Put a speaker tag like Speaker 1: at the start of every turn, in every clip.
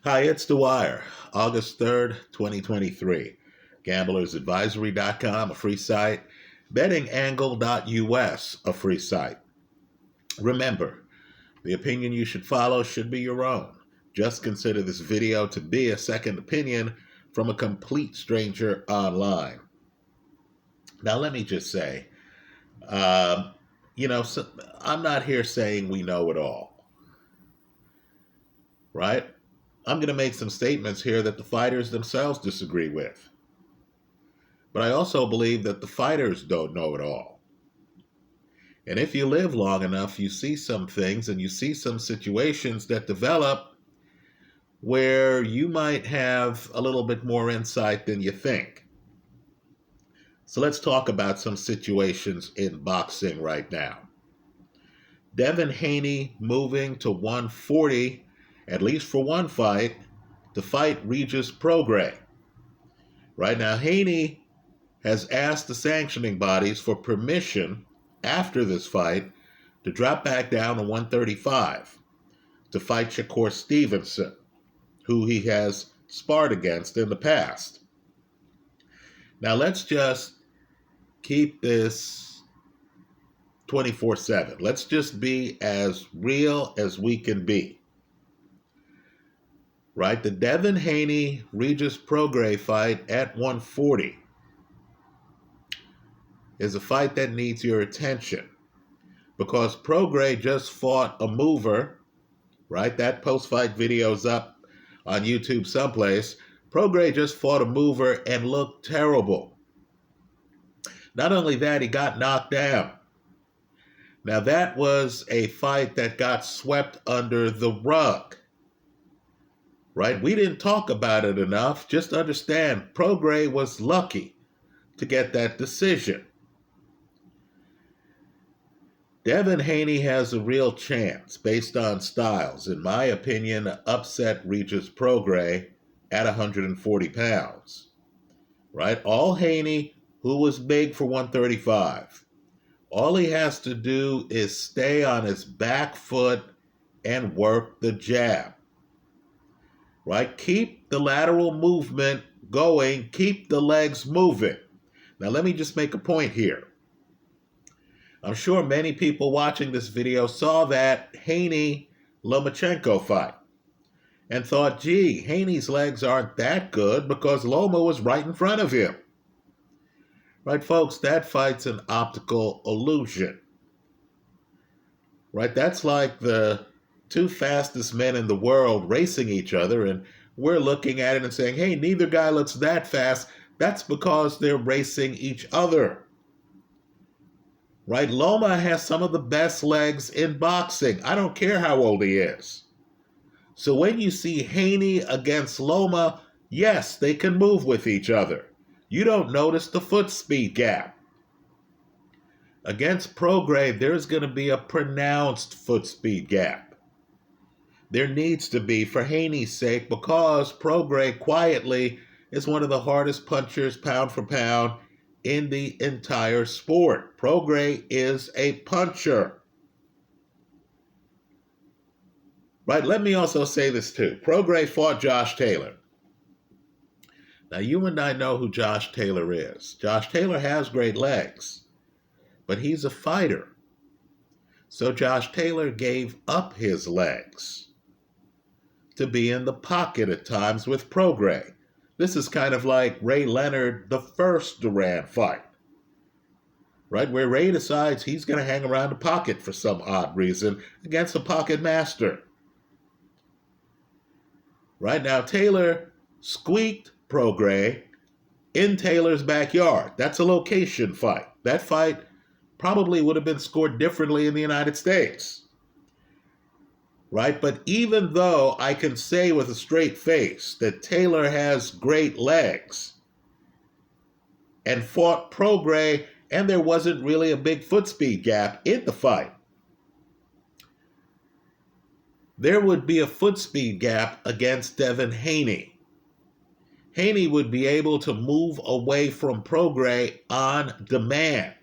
Speaker 1: Hi, it's Dwyer, August 3rd, 2023. GamblersAdvisory.com, a free site. BettingAngle.us, a free site. Remember, the opinion you should follow should be your own. Just consider this video to be a second opinion from a complete stranger online. Now, let me just say, I'm not here saying we know it all, right? I'm going to make some statements here that the fighters themselves disagree with. But I also believe that the fighters don't know it all. And if you live long enough, you see some things and you see some situations that develop where you might have a little bit more insight than you think. So let's talk about some situations in boxing right now. Devin Haney moving to 140, at least for one fight, to fight Regis Prograis. Right now, Haney has asked the sanctioning bodies for permission after this fight to drop back down to 135 to fight Shakur Stevenson, who he has sparred against in the past. Now let's just keep this 24/7. Let's just be as real as we can be. Right? The Devin Haney Regis Prograis fight at 140 is a fight that needs your attention because Prograis just fought a mover, right? That post-fight video's up on YouTube someplace. Prograis just fought a mover and looked terrible. Not only that, he got knocked down. Now that was a fight that got swept under the rug, right? We didn't talk about it enough. Just understand, Prograis was lucky to get that decision. Devin Haney has a real chance, based on styles, in my opinion, to upset Regis Prograis at 140 pounds. Right? All Haney, who was big for 135, all he has to do is stay on his back foot and work the jab. Right? Keep the lateral movement going, keep the legs moving. Now let me just make a point here. I'm sure many people watching this video saw that Haney-Lomachenko fight and thought, gee, Haney's legs aren't that good because Loma was right in front of him. Right, folks, that fight's an optical illusion. Right, that's like the two fastest men in the world racing each other, and we're looking at it and saying, hey, neither guy looks that fast. That's because they're racing each other. Right? Loma has some of the best legs in boxing. I don't care how old he is. So when you see Haney against Loma, yes, they can move with each other. You don't notice the foot speed gap. Against Prograis, there's going to be a pronounced foot speed gap. There needs to be, for Haney's sake, because Prograis quietly is one of the hardest punchers pound for pound in the entire sport. Prograis is a puncher. Right, let me also say this too. Prograis fought Josh Taylor. Now you and I know who Josh Taylor is. Josh Taylor has great legs, but he's a fighter. So Josh Taylor gave up his legs to be in the pocket at times with Prograis. This is kind of like Ray Leonard, the first Duran fight, right? Where Ray decides he's going to hang around the pocket for some odd reason against a pocket master. Right now, Taylor squeaked Prograis in Taylor's backyard. That's a location fight. That fight probably would have been scored differently in the United States. Right? But even though I can say with a straight face that Taylor has great legs and fought Prograis, and there wasn't really a big foot speed gap in the fight, there would be a foot speed gap against Devin Haney. Haney would be able to move away from Prograis on demand.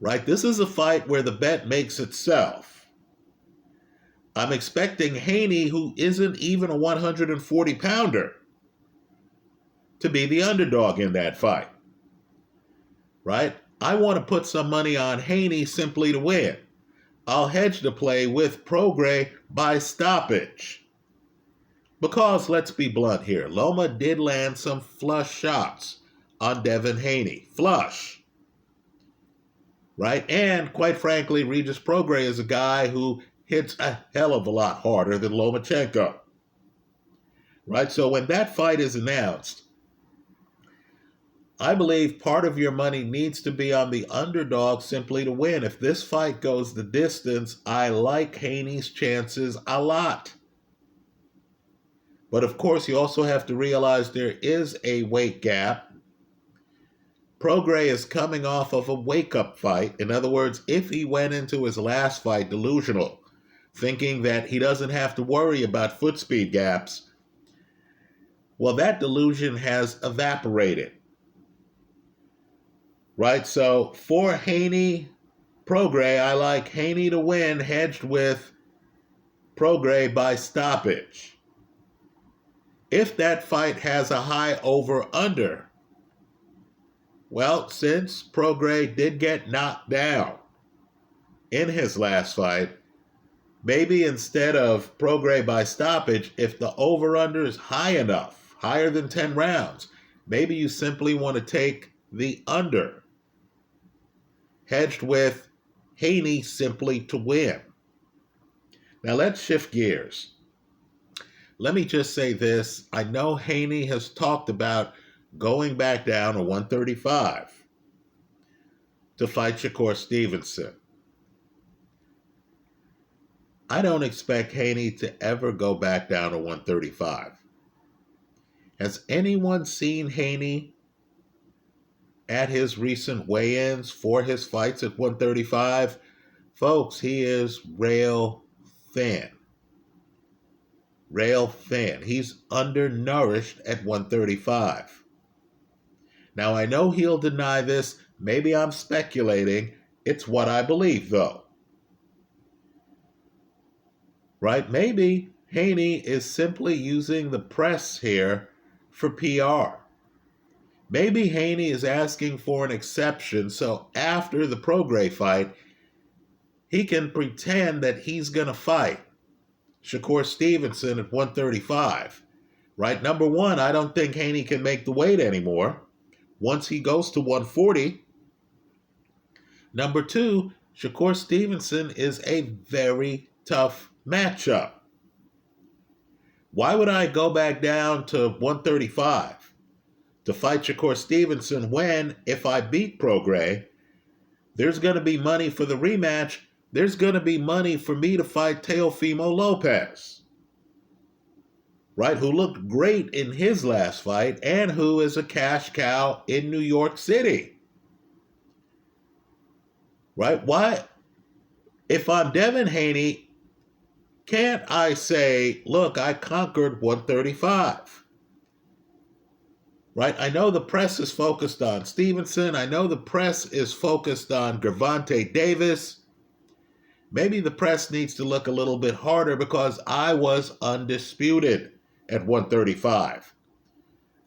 Speaker 1: Right? This is a fight where the bet makes itself. I'm expecting Haney, who isn't even a 140-pounder, to be the underdog in that fight, right? I want to put some money on Haney simply to win. I'll hedge the play with Prograis by stoppage. Because, let's be blunt here, Loma did land some flush shots on Devin Haney. Flush. Right? And, quite frankly, Regis Prograis is a guy who hits a hell of a lot harder than Lomachenko. Right? So when that fight is announced, I believe part of your money needs to be on the underdog simply to win. If this fight goes the distance, I like Haney's chances a lot. But of course, you also have to realize there is a weight gap. Prograis is coming off of a wake-up fight. In other words, if he went into his last fight delusional, thinking that he doesn't have to worry about foot speed gaps, well, that delusion has evaporated. Right? So for Haney, Prograis, I like Haney to win, hedged with Prograis by stoppage. If that fight has a high over-under, well, since Prograis did get knocked down in his last fight, maybe instead of Prograis by stoppage, if the over-under is high enough, higher than 10 rounds, maybe you simply want to take the under, hedged with Haney simply to win. Now let's shift gears. Let me just say this. I know Haney has talked about going back down to 135 to fight Shakur Stevenson. I don't expect Haney to ever go back down to 135. Has anyone seen Haney at his recent weigh-ins for his fights at 135? Folks, he is rail thin. Rail thin. He's undernourished at 135. Now, I know he'll deny this. Maybe I'm speculating. It's what I believe, though. Right? Maybe Haney is simply using the press here for PR. Maybe Haney is asking for an exception, so after the Prograis fight, he can pretend that he's going to fight Shakur Stevenson at 135. Right? Number one, I don't think Haney can make the weight anymore once he goes to 140. Number two, Shakur Stevenson is a very tough matchup. Why would I go back down to 135 to fight Shakur Stevenson when, if I beat Prograis, there's going to be money for the rematch? There's going to be money for me to fight Teofimo Lopez, right, who looked great in his last fight and who is a cash cow in New York City. Right? Why? If I'm Devin Haney, can't I say, look, I conquered 135? Right? I know the press is focused on Stevenson. I know the press is focused on Gervonta Davis. Maybe the press needs to look a little bit harder because I was undisputed at 135.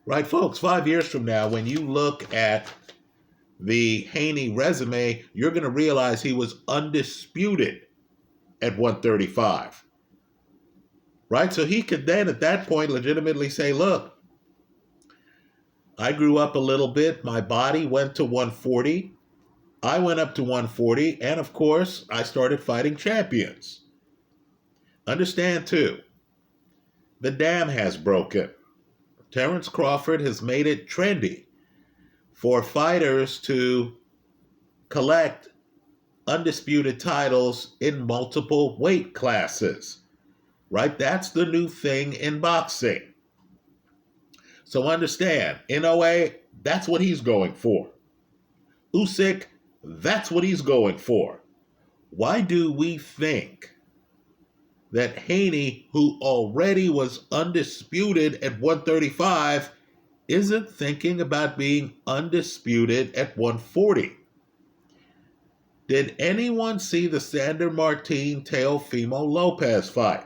Speaker 1: Right, folks? 5 years from now, when you look at the Haney resume, you're going to realize he was undisputed at 135. Right? So he could then, at that point, legitimately say, look, I grew up a little bit. My body went to 140. I went up to 140. And, of course, I started fighting champions. Understand, too, the dam has broken. Terrence Crawford has made it trendy for fighters to collect undisputed titles in multiple weight classes. Right? That's the new thing in boxing. So understand, in OA, that's what he's going for. Usyk, that's what he's going for. Why do we think that Haney, who already was undisputed at 135, isn't thinking about being undisputed at 140? Did anyone see the Sander Martin Teofimo Lopez fight?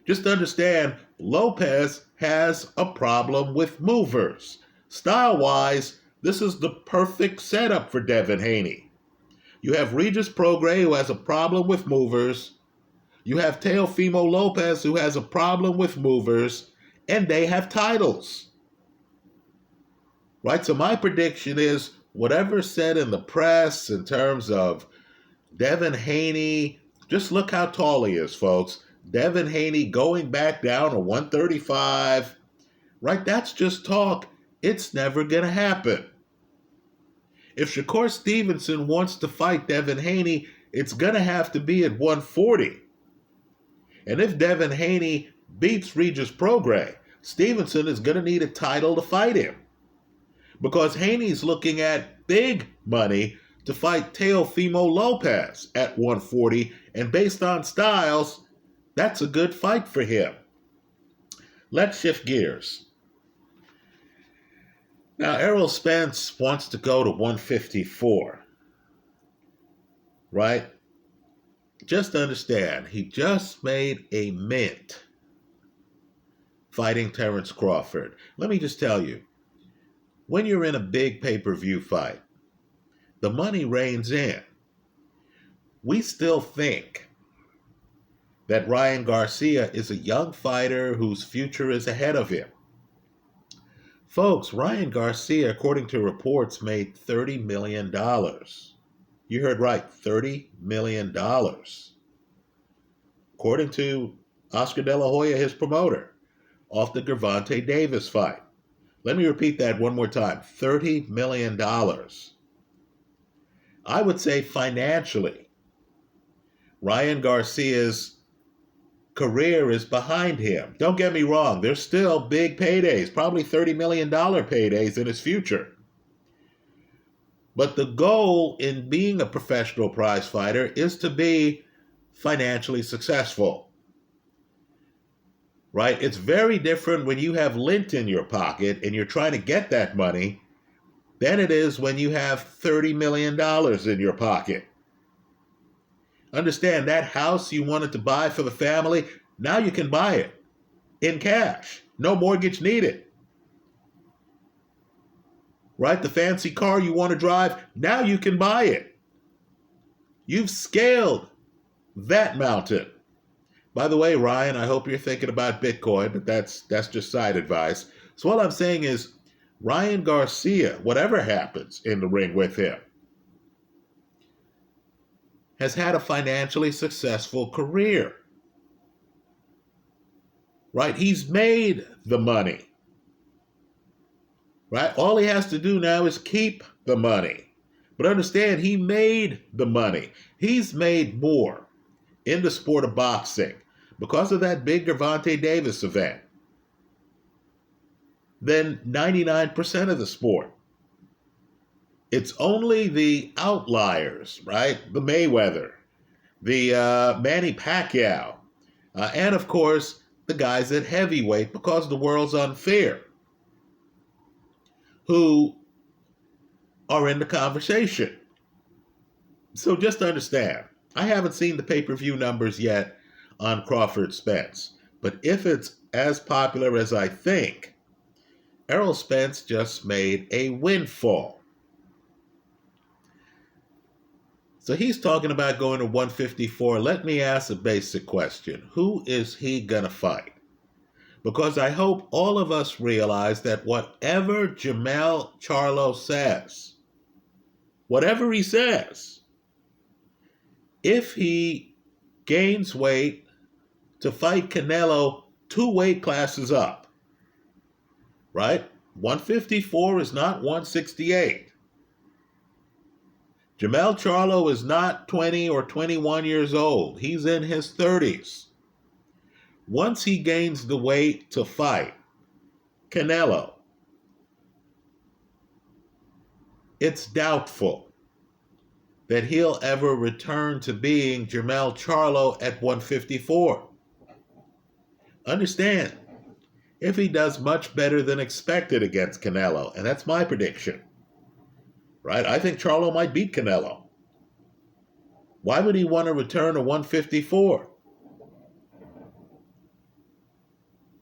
Speaker 1: Just understand, Lopez has a problem with movers. Style-wise, this is the perfect setup for Devin Haney. You have Regis Prograis, who has a problem with movers. You have Teofimo Lopez, who has a problem with movers, and they have titles. Right? So my prediction is whatever's said in the press in terms of Devin Haney, just look how tall he is, folks. Devin Haney going back down to 135, right? That's just talk. It's never going to happen. If Shakur Stevenson wants to fight Devin Haney, it's going to have to be at 140. And if Devin Haney beats Regis Prograis, Stevenson is going to need a title to fight him. Because Haney's looking at big money to fight Teofimo Lopez at 140, and based on styles, that's a good fight for him. Let's shift gears. Now, Errol Spence wants to go to 154, right? Just understand, he just made a mint fighting Terrence Crawford. Let me just tell you, when you're in a big pay-per-view fight, the money reigns in. We still think that Ryan Garcia is a young fighter whose future is ahead of him. Folks, Ryan Garcia, according to reports, made $30 million. You heard right, $30 million. According to Oscar De La Hoya, his promoter, off the Gervonta Davis fight. Let me repeat that one more time, $30 million. I would say financially, Ryan Garcia's career is behind him. Don't get me wrong, there's still big paydays, probably $30 million paydays in his future. But the goal in being a professional prize fighter is to be financially successful. Right? It's very different when you have lint in your pocket and you're trying to get that money than it is when you have $30 million in your pocket. Understand, that house you wanted to buy for the family, now you can buy it in cash. No mortgage needed. Right? The fancy car you want to drive, now you can buy it. You've scaled that mountain. By the way, Ryan, I hope you're thinking about Bitcoin, but that's just side advice. So all I'm saying is, Ryan Garcia, whatever happens in the ring with him, has had a financially successful career. Right? He's made the money. Right? All he has to do now is keep the money. But understand, he made the money. He's made more in the sport of boxing because of that big Gervonta Davis event than 99% of the sport. It's only the outliers, right? The Mayweather, the Manny Pacquiao, and of course, the guys at heavyweight, because the world's unfair, who are in the conversation. So just understand, I haven't seen the pay-per-view numbers yet on Crawford Spence, but if it's as popular as I think, Errol Spence just made a windfall. So he's talking about going to 154. Let me ask a basic question. Who is he going to fight? Because I hope all of us realize that whatever Jermell Charlo says, whatever he says, if he gains weight to fight Canelo 2 weight classes up, right? 154 is not 168. Jermell Charlo is not 20 or 21 years old. He's in his 30s. Once he gains the weight to fight Canelo, it's doubtful that he'll ever return to being Jermell Charlo at 154. Understand, if he does much better than expected against Canelo, and that's my prediction, right? I think Charlo might beat Canelo. Why would he want to return to 154?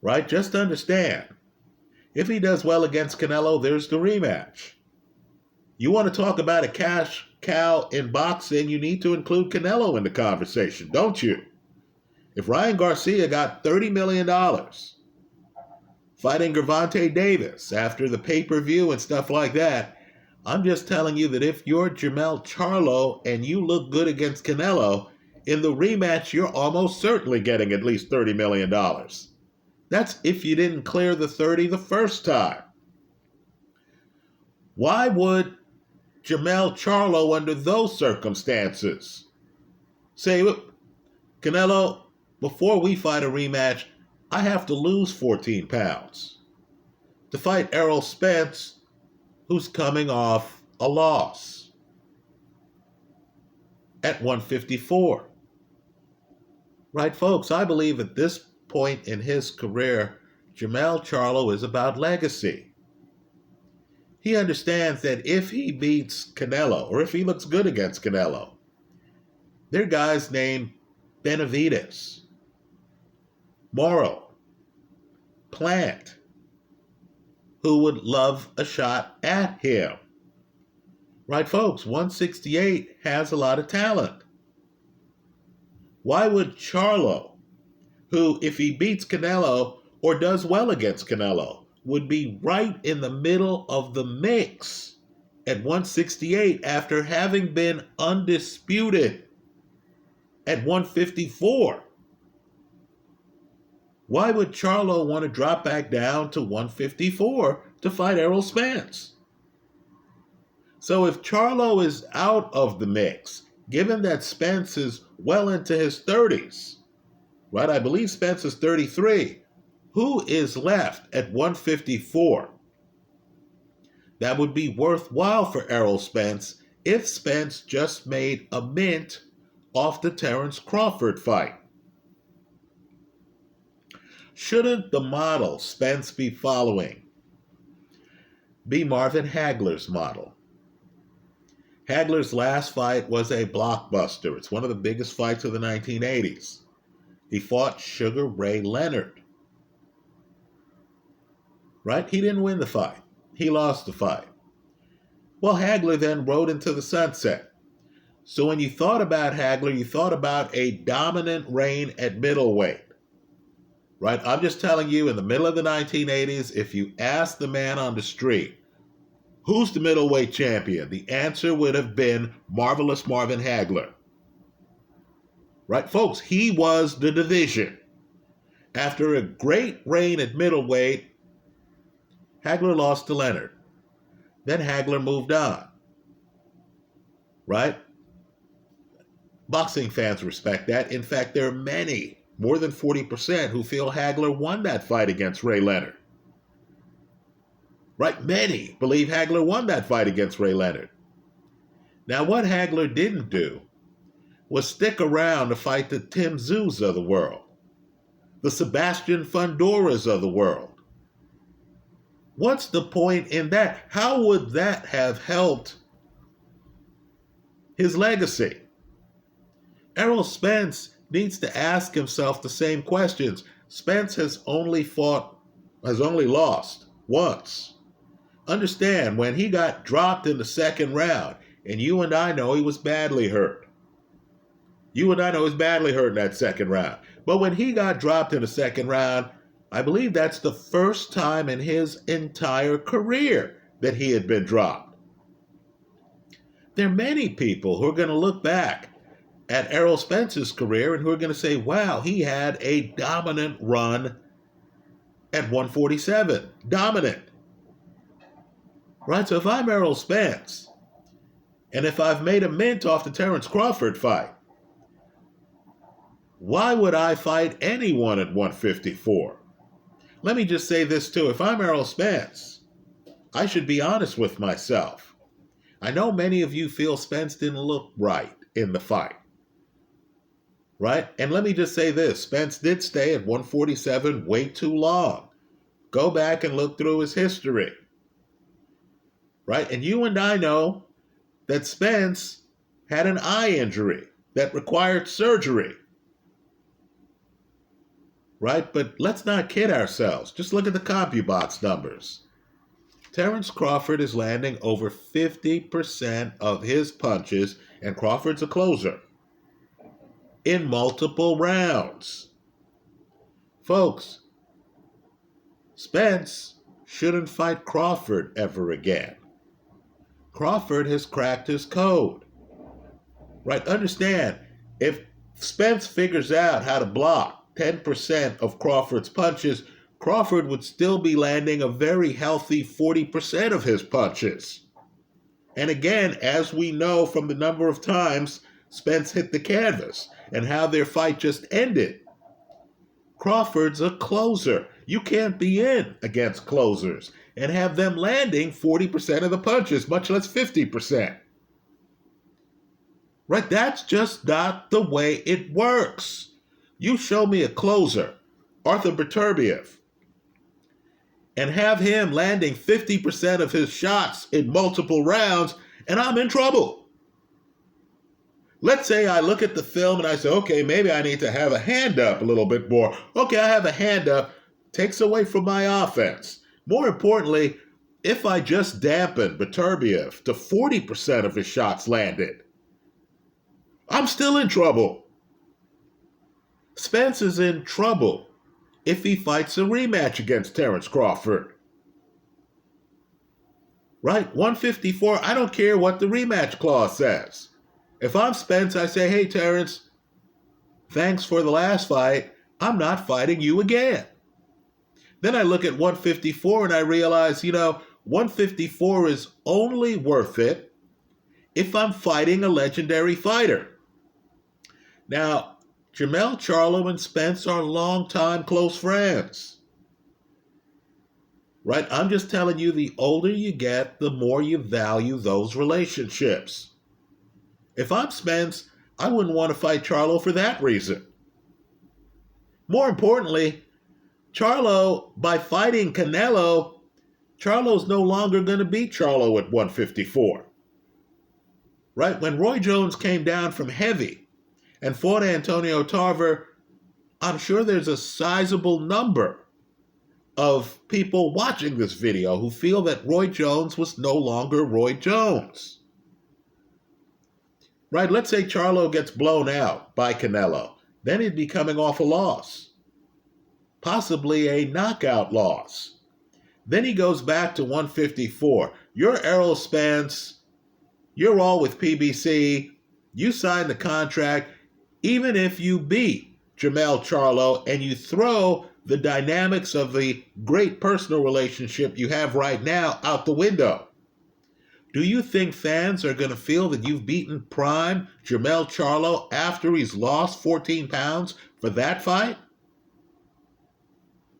Speaker 1: Right? Just understand, if he does well against Canelo, there's the rematch. You want to talk about a cash cow in boxing, you need to include Canelo in the conversation, don't you? If Ryan Garcia got $30 million fighting Gervonta Davis after the pay-per-view and stuff like that, I'm just telling you that if you're Jermell Charlo and you look good against Canelo, in the rematch, you're almost certainly getting at least $30 million. That's if you didn't clear the 30 the first time. Why would Jermell Charlo, under those circumstances, say, look, Canelo, before we fight a rematch, I have to lose 14 pounds to fight Errol Spence, who's coming off a loss at 154. Right, folks? I believe at this point in his career, Jermell Charlo is about legacy. He understands that if he beats Canelo, or if he looks good against Canelo, there are guys named Benavidez, Morrow, Plant, who would love a shot at him. Right, folks? 168 has a lot of talent. Why would Charlo, who, if he beats Canelo or does well against Canelo, would be right in the middle of the mix at 168 after having been undisputed at 154? Why would Charlo want to drop back down to 154 to fight Errol Spence? So if Charlo is out of the mix, given that Spence is well into his 30s, right? I believe Spence is 33. Who is left at 154? That would be worthwhile for Errol Spence if Spence just made a mint off the Terence Crawford fight. Shouldn't the model Spence be following be Marvin Hagler's model? Hagler's last fight was a blockbuster. It's one of the biggest fights of the 1980s. He fought Sugar Ray Leonard. Right? He didn't win the fight. He lost the fight. Well, Hagler then rode into the sunset. So when you thought about Hagler, you thought about a dominant reign at middleweight. Right? I'm just telling you, in the middle of the 1980s, if you asked the man on the street, who's the middleweight champion? The answer would have been Marvelous Marvin Hagler. Right, folks? He was the division. After a great reign at middleweight, Hagler lost to Leonard. Then Hagler moved on. Right? Boxing fans respect that. In fact, there are many, more than 40%, who feel Hagler won that fight against Ray Leonard. Right? Many believe Hagler won that fight against Ray Leonard. Now, what Hagler didn't do was stick around to fight the Tim Tszus of the world, the Sebastian Fundoras of the world. What's the point in that? How would that have helped his legacy? Errol Spence needs to ask himself the same questions. Spence has only lost once. Understand, when he got dropped in the second round, and you and I know he was badly hurt. You and I know he was badly hurt in that second round. But when he got dropped in the second round, I believe that's the first time in his entire career that he had been dropped. There are many people who are going to look back at Errol Spence's career and who are going to say, wow, he had a dominant run at 147. Dominant. Right? So if I'm Errol Spence, and if I've made a mint off the Terence Crawford fight, why would I fight anyone at 154? Let me just say this too. If I'm Errol Spence, I should be honest with myself. I know many of you feel Spence didn't look right in the fight. Right? And let me just say this. Spence did stay at 147 way too long. Go back and look through his history. Right? And you and I know that Spence had an eye injury that required surgery. Right? But let's not kid ourselves. Just look at the CompuBox numbers. Terence Crawford is landing over 50% of his punches, and Crawford's a closer, in multiple rounds. Folks, Spence shouldn't fight Crawford ever again. Crawford has cracked his code. Right? Understand, if Spence figures out how to block 10% of Crawford's punches, Crawford would still be landing a very healthy 40% of his punches. And again, as we know from the number of times Spence hit the canvas and how their fight just ended, Crawford's a closer. You can't be in against closers and have them landing 40% of the punches, much less 50%. Right? That's just not the way it works. You show me a closer, Arthur Beterbiev, and have him landing 50% of his shots in multiple rounds, and I'm in trouble. Let's say I look at the film and I say, okay, maybe I need to have a hand up a little bit more. Okay, I have a hand up, takes away from my offense. More importantly, if I just dampen Beterbiev to 40% of his shots landed, I'm still in trouble. Spence is in trouble if he fights a rematch against Terence Crawford. Right? 154, I don't care what the rematch clause says. If I'm Spence, I say, hey, Terence, thanks for the last fight. I'm not fighting you again. Then I look at 154 and I realize, 154 is only worth it if I'm fighting a legendary fighter. Now, Jermell Charlo and Spence are longtime close friends. Right? I'm just telling you, the older you get, the more you value those relationships. If I'm Spence, I wouldn't want to fight Charlo for that reason. More importantly, Charlo, by fighting Canelo, Charlo's no longer going to beat Charlo at 154. Right? When Roy Jones came down from heavy and fought Antonio Tarver, I'm sure there's a sizable number of people watching this video who feel that Roy Jones was no longer Roy Jones. Right? Let's say Charlo gets blown out by Canelo. Then he'd be coming off a loss, possibly a knockout loss. Then he goes back to 154. You're Errol Spence. You're all with PBC. You signed the contract. Even if you beat Jermell Charlo and you throw the dynamics of the great personal relationship you have right now out the window, do you think fans are going to feel that you've beaten prime Jermell Charlo after he's lost 14 pounds for that fight?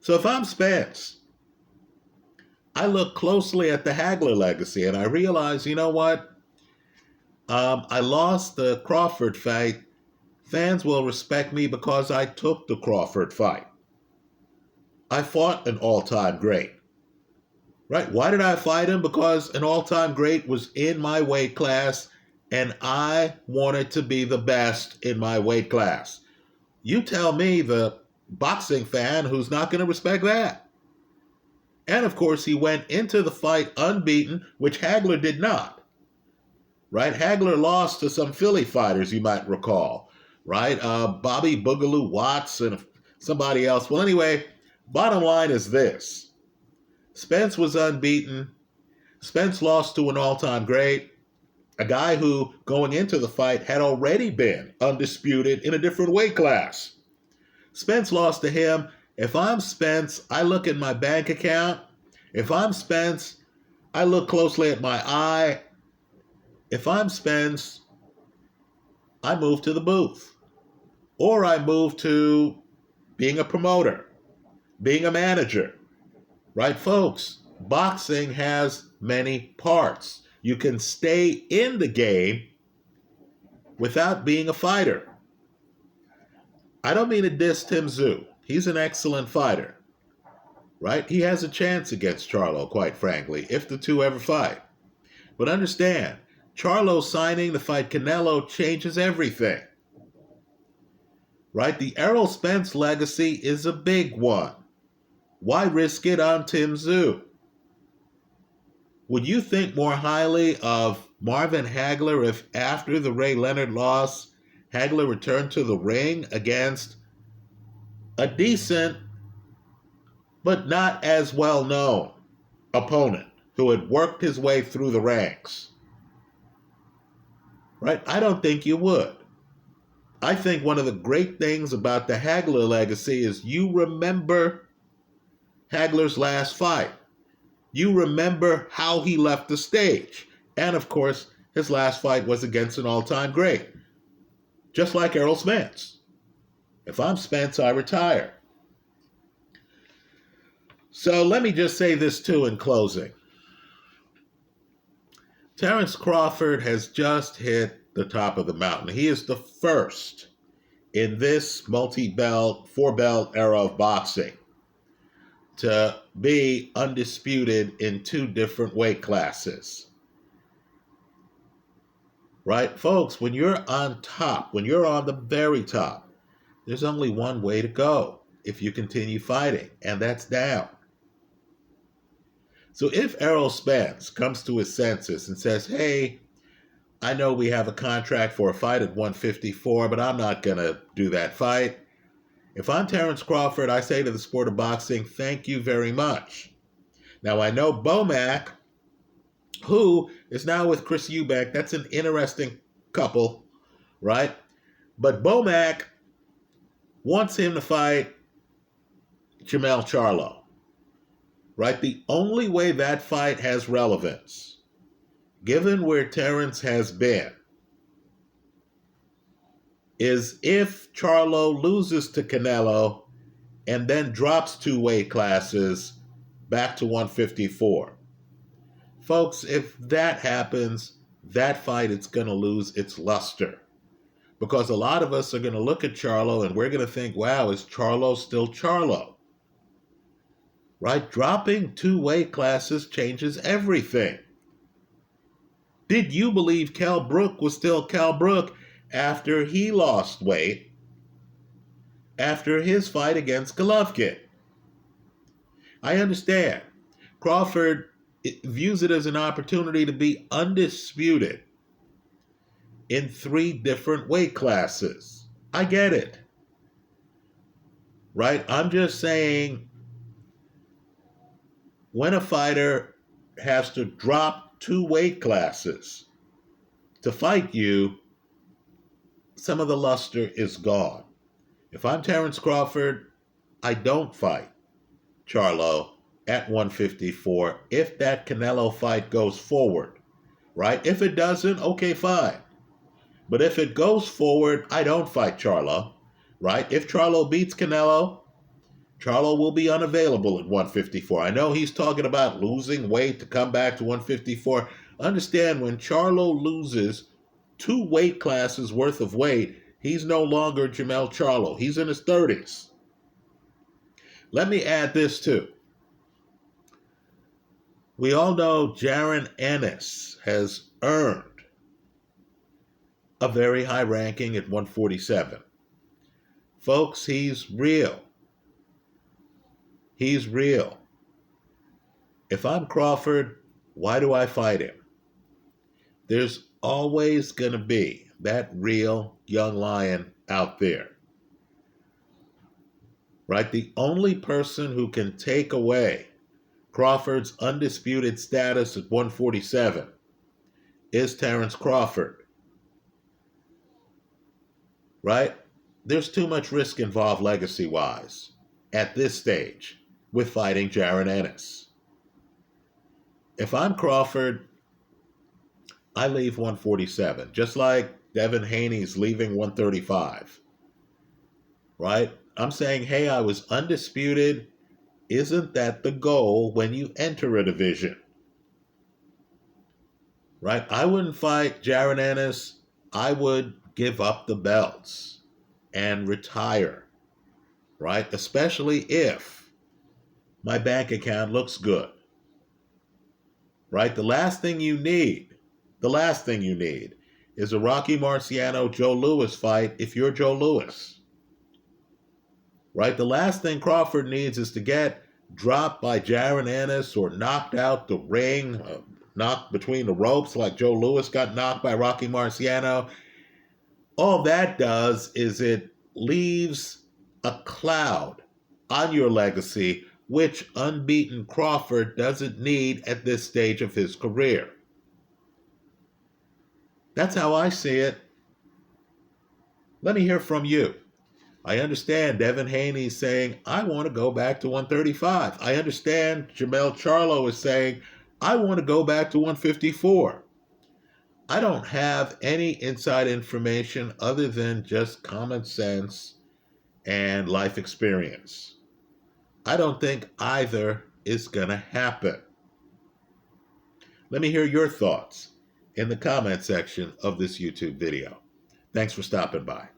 Speaker 1: So if I'm Spence, I look closely at the Hagler legacy and I realize, you know what? I lost the Crawford fight. Fans will respect me because I took the Crawford fight. I fought an all-time great. Right? Why did I fight him? Because an all-time great was in my weight class and I wanted to be the best in my weight class. You tell me, the boxing fan, who's not going to respect that. And of course, he went into the fight unbeaten, which Hagler did not. Right? Hagler lost to some Philly fighters, you might recall. Right? Bobby Boogaloo Watts and somebody else. Well, anyway, bottom line is this. Spence was unbeaten. Spence lost to an all-time great, a guy who, going into the fight, had already been undisputed in a different weight class. Spence lost to him. If I'm Spence, I look at my bank account. If I'm Spence, I look closely at my eye. If I'm Spence, I move to the booth. Or I move to being a promoter, being a manager. Right, folks? Boxing has many parts. You can stay in the game without being a fighter. I don't mean to diss Tim Tszyu. He's an excellent fighter. Right? He has a chance against Charlo, quite frankly, if the two ever fight. But understand, Charlo signing to fight Canelo changes everything. Right? The Errol Spence legacy is a big one. Why risk it on Tim Tszyu? Would you think more highly of Marvin Hagler if after the Ray Leonard loss, Hagler returned to the ring against a decent but not as well known opponent who had worked his way through the ranks? Right? I don't think you would. I think one of the great things about the Hagler legacy is you remember Hagler's last fight. You remember how he left the stage. And of course, his last fight was against an all-time great. Just like Errol Spence. If I'm Spence, I retire. So let me just say this too in closing. Terence Crawford has just hit the top of the mountain. He is the first in this multi-belt, four-belt era of boxing to be undisputed in two different weight classes. Right? Folks, when you're on top, when you're on the very top, there's only one way to go if you continue fighting, and that's down. So if Errol Spence comes to his senses and says, hey, I know we have a contract for a fight at 154, but I'm not going to do that fight. If I'm Terence Crawford, I say to the sport of boxing, thank you very much. Now, I know Bomac, who is now with Chris Eubank, that's an interesting couple, right? But Bomac wants him to fight Jermell Charlo, right? The only way that fight has relevance, given where Terence has been, is if Charlo loses to Canelo and then drops 2 weight classes back to 154. Folks, if that happens, that fight is going to lose its luster. Because a lot of us are going to look at Charlo and we're going to think, wow, is Charlo still Charlo? Right? Dropping 2 weight classes changes everything. Did you believe Kell Brook was still Kell Brook after he lost weight after his fight against Golovkin? I understand. Crawford views it as an opportunity to be undisputed in 3 different weight classes. I get it. Right? I'm just saying, when a fighter has to drop 2 weight classes to fight you, some of the luster is gone. If I'm Terence Crawford, I don't fight Charlo at 154 if that Canelo fight goes forward, right? If it doesn't, okay, fine. But if it goes forward, I don't fight Charlo, right? If Charlo beats Canelo, Charlo will be unavailable at 154. I know he's talking about losing weight to come back to 154. Understand, when Charlo loses 2 weight classes worth of weight, he's no longer Jermell Charlo. He's in his 30s. Let me add this too. We all know Jaron Ennis has earned a very high ranking at 147. Folks, he's real. He's real. If I'm Crawford, why do I fight him? There's always going to be that real young lion out there. Right? The only person who can take away Crawford's undisputed status at 147 is Terence Crawford. Right? There's too much risk involved legacy-wise at this stage with fighting Jaron Ennis. If I'm Crawford, I leave 147, just like Devin Haney's leaving 135. Right? I'm saying, hey, I was undisputed. Isn't that the goal when you enter a division? Right? I wouldn't fight Jaron Ennis. I would give up the belts and retire. Right? Especially if my bank account looks good. Right? The last thing you need The last thing you need is a Rocky Marciano-Joe Louis fight if you're Joe Louis. Right? The last thing Crawford needs is to get dropped by Jaron Ennis or knocked out the ring, knocked between the ropes like Joe Louis got knocked by Rocky Marciano. All that does is it leaves a cloud on your legacy, which unbeaten Crawford doesn't need at this stage of his career. That's how I see it. Let me hear from you. I understand Devin Haney saying, I want to go back to 135. I understand Jamel Charlo is saying, I want to go back to 154. I don't have any inside information other than just common sense and life experience. I don't think either is going to happen. Let me hear your thoughts in the comment section of this YouTube video. Thanks for stopping by.